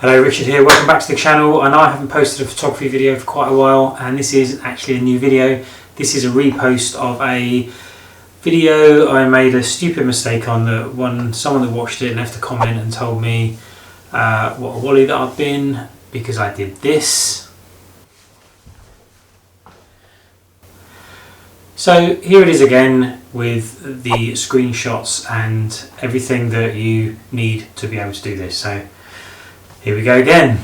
Hello, Richard here, welcome back to the channel. I know I haven't posted a photography video for quite a while, and this is actually a new video. This is a repost of a video I made a stupid mistake on. Someone that watched it left a comment and told me what a wally that I've been because I did this. So here it is again with the screenshots and everything that you need to be able to do this. So here we go again.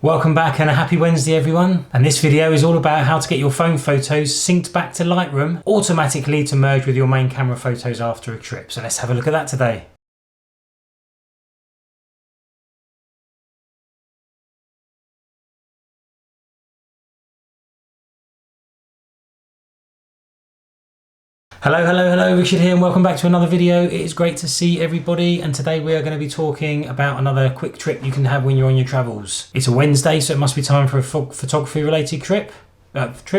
Welcome back and a happy Wednesday everyone. And this video is all about how to get your phone photos synced back to Lightroom automatically to merge with your main camera photos after a trip. So let's have a look at that today. Hello, Richard here and welcome back to another video. It is great to see everybody, and today we are going to be talking about another quick trip you can have when you're on your travels. It's a Wednesday, so it must be time for a photography related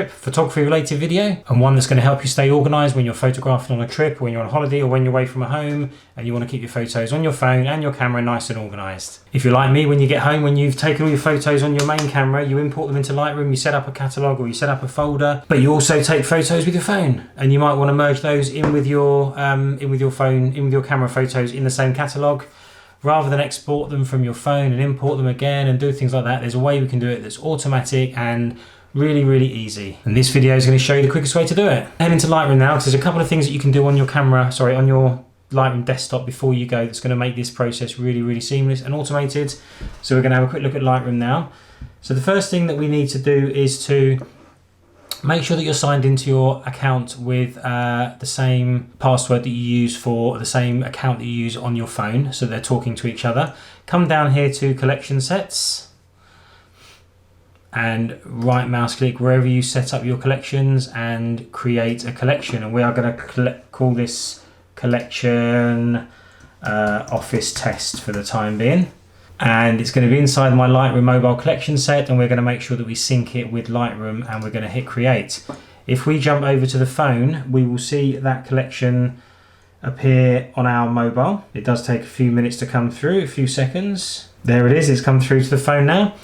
photography related video, and one that's going to help you stay organised when you're photographing on a trip, when you're on holiday, or when you're away from home and you want to keep your photos on your phone and your camera nice and organised. If you're like me, when you get home, when you've taken all your photos on your main camera, you import them into Lightroom, you set up a catalogue or you set up a folder, but you also take photos with your phone, and you might want to merge those in with your camera photos in the same catalogue. Rather than export them from your phone and import them again and do things like that, there's a way we can do it that's automatic and really easy, and this video is going to show you the quickest way to do it. Head into Lightroom now, because there's a couple of things that you can do on your on your Lightroom desktop before you go that's going to make this process really seamless and automated. So we're going to have a quick look at Lightroom now. So the first thing that we need to do is to make sure that you're signed into your account with the same password that you use for the same account that you use on your phone, so they're talking to each other. Come down here to collection sets and right mouse click wherever you set up your collections and create a collection, and we are going to call this collection office test for the time being, and it's going to be inside my Lightroom mobile collection set, and we're going to make sure that we sync it with Lightroom, and we're going to hit create. If we jump over to the phone, we will see that collection appear on our mobile. It does take a few minutes to come through, a few seconds. There it is, it's come through to the phone now.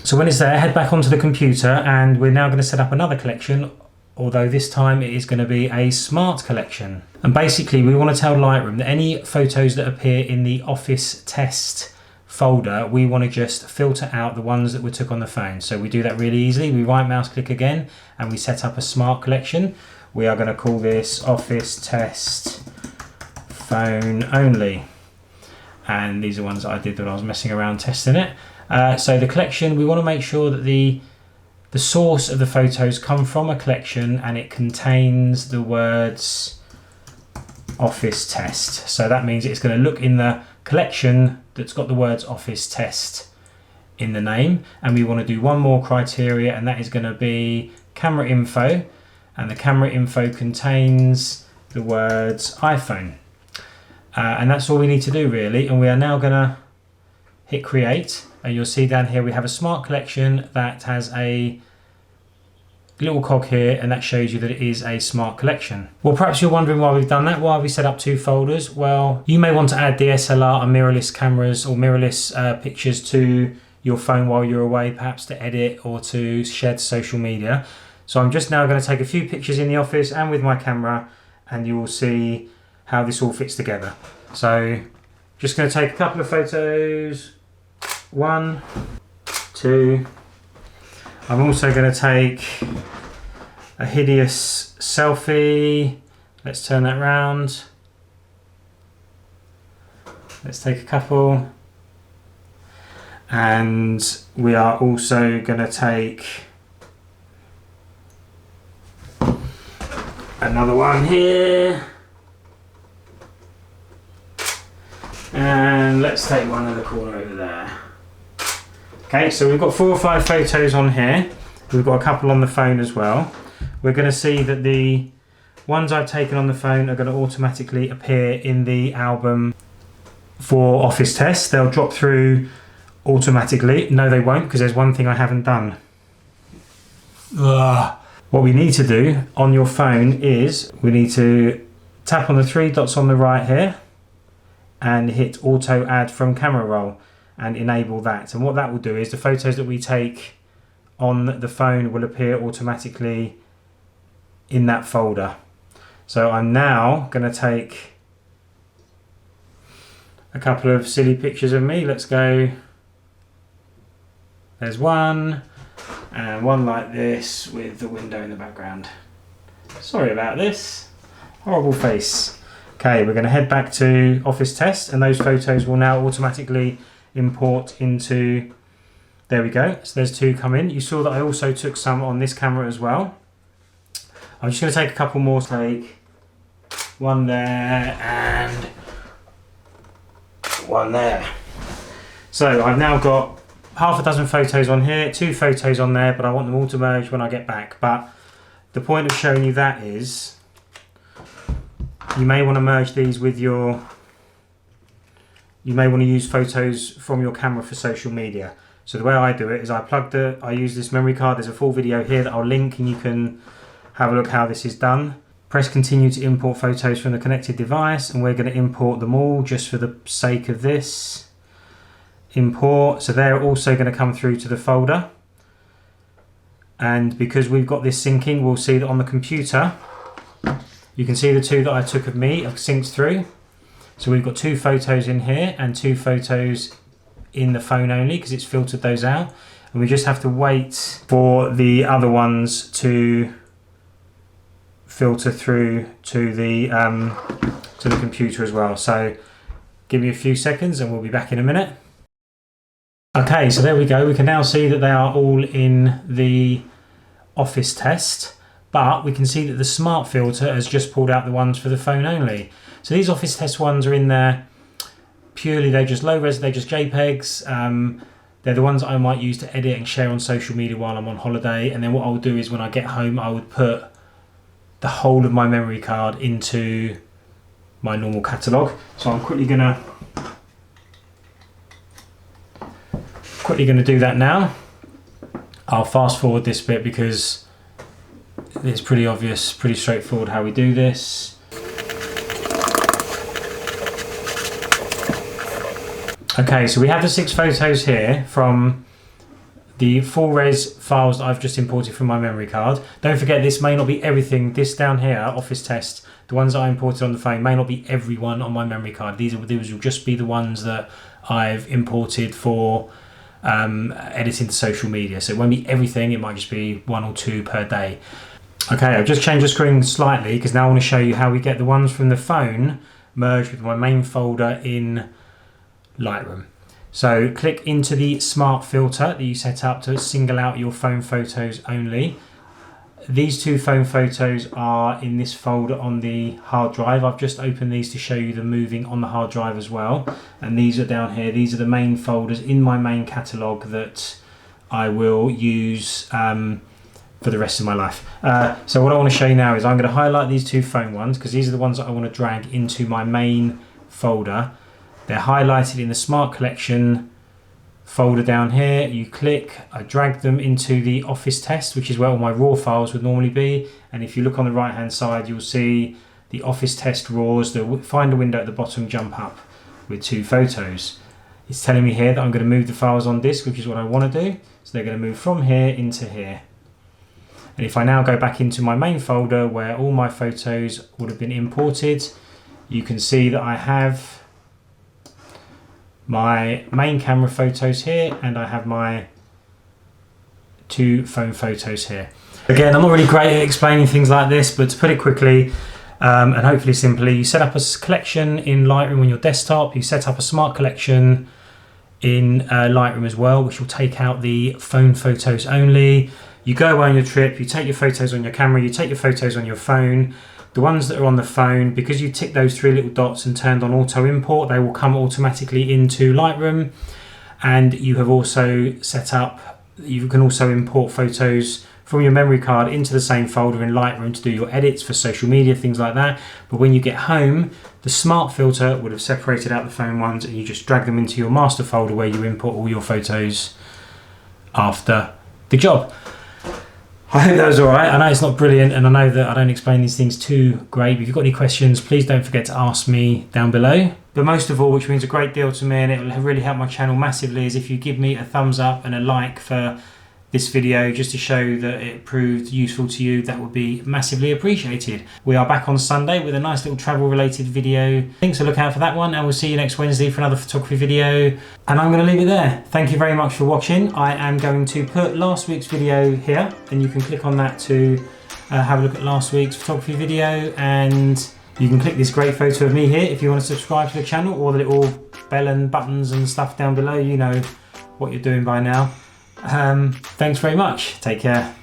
So when it's there, head back onto the computer, and we're now going to set up another collection, although this time it is going to be a smart collection. And basically we want to tell Lightroom that any photos that appear in the office test folder, we want to just filter out the ones that we took on the phone. So we do that really easily. We right mouse click again and we set up a smart collection. We are going to call this office test phone only. And these are ones that I did when I was messing around testing it. So the collection, we want to make sure that the source of the photos come from a collection and it contains the words office test. So that means it's going to look in the collection that's got the words office test in the name. And we want to do one more criteria, and that is going to be camera info, and the camera info contains the words iPhone. And that's all we need to do really, and we are now going to hit create, and you'll see down here we have a smart collection that has a little cog here, and that shows you that it is a smart collection. Well, perhaps you're wondering why we've done that, why we set up two folders. Well, you may want to add DSLR and mirrorless cameras or mirrorless pictures to your phone while you're away, perhaps to edit or to share to social media. So I'm just now going to take a few pictures in the office and with my camera, and you will see how this all fits together. So just going to take a couple of photos. 1, 2. I'm also going to take a hideous selfie. Let's turn that round. Let's take a couple. And we are also going to take another one here. And let's take one in the corner over there. Okay, so we've got 4 or 5 photos on here. We've got a couple on the phone as well. We're going to see that the ones I've taken on the phone are going to automatically appear in the album for office tests. They'll drop through automatically. No, they won't, because there's one thing I haven't done. Ugh. What we need to do on your phone is we need to tap on the 3 dots on the right here and hit auto add from camera roll and enable that. And what that will do is the photos that we take on the phone will appear automatically in that folder. So I'm now going to take a couple of silly pictures of me. Let's go. There's one, and one like this with the window in the background. Sorry about this. Horrible face. Okay, we're going to head back to Office Test, and those photos will now automatically import into... There we go. So there's 2 come in. You saw that I also took some on this camera as well. I'm just going to take a couple more. Take one there and one there. So I've now got half a dozen photos on here, 2 photos on there, but I want them all to merge when I get back. But the point of showing you that is you may want to merge these with your... You may want to use photos from your camera for social media. So the way I do it is I use this memory card. There's a full video here that I'll link, and you can have a look how this is done. Press continue to import photos from the connected device, and we're going to import them all just for the sake of this. Import, so they're also going to come through to the folder. And because we've got this syncing, we'll see that on the computer, you can see the 2 that I took of me have synced through. So we've got 2 photos in here and 2 photos in the phone only, because it's filtered those out. And we just have to wait for the other ones to filter through to the computer as well. So give me a few seconds and we'll be back in a minute. Okay, so there we go. We can now see that they are all in the Office Test, but we can see that the Smart Filter has just pulled out the ones for the phone only. So these Office Test ones are in there purely, they're just low res, they're just JPEGs. They're the ones that I might use to edit and share on social media while I'm on holiday. And then what I'll do is when I get home, I would put the whole of my memory card into my normal catalogue. So I'm quickly gonna do that now. I'll fast forward this bit because it's pretty obvious, pretty straightforward how we do this. Okay, so we have the 6 photos here from the full res files that I've just imported from my memory card. Don't forget, this may not be everything. This down here, Office Test, the ones that I imported on the phone may not be every one on my memory card. These will just be the ones that I've imported for editing to social media. So it won't be everything, it might just be 1 or 2 per day. Okay, I've just changed the screen slightly because now I want to show you how we get the ones from the phone merged with my main folder in Lightroom. So click into the Smart Filter that you set up to single out your phone photos only. These 2 phone photos are in this folder on the hard drive. I've just opened these to show you them moving on the hard drive as well. And these are down here. These are the main folders in my main catalogue that I will use for the rest of my life. So what I want to show you now is I'm going to highlight these 2 phone ones because these are the ones that I want to drag into my main folder. They're highlighted in the Smart Collection folder down here. You click, I drag them into the Office Test, which is where all my raw files would normally be. And if you look on the right hand side, you'll see the Office Test raws, the Finder window at the bottom jump up with 2 photos. It's telling me here that I'm going to move the files on disk, which is what I want to do. So they're going to move from here into here. And if I now go back into my main folder where all my photos would have been imported, you can see that I have my main camera photos here and I have my 2 phone photos here. Again, I'm not really great at explaining things like this, but to put it quickly and hopefully simply, you set up a collection in Lightroom on your desktop, you set up a Smart Collection in Lightroom as well, which will take out the phone photos only. You go away on your trip, you take your photos on your camera, you take your photos on your phone. The ones that are on the phone, because you tick those 3 little dots and turned on auto import, they will come automatically into Lightroom. And you have also set up, you can also import photos from your memory card into the same folder in Lightroom to do your edits for social media, things like that. But when you get home, the Smart Filter would have separated out the phone ones and you just drag them into your master folder where you import all your photos after the job. I hope that was all right. I know it's not brilliant and I know that I don't explain these things too great. But if you've got any questions, please don't forget to ask me down below. But most of all, which means a great deal to me and it will really help my channel massively, is if you give me a thumbs up and a like for this video, just to show that it proved useful to you. That would be massively appreciated. We are back on Sunday with a nice little travel related video. So look out for that one, and we'll see you next Wednesday for another photography video. And I'm going to leave it there. Thank you very much for watching. I am going to put last week's video here, and you can click on that to have a look at last week's photography video, and you can click this great photo of me here if you want to subscribe to the channel, or the little bell and buttons and stuff down below. You know what you're doing by now. Thanks very much. Take care.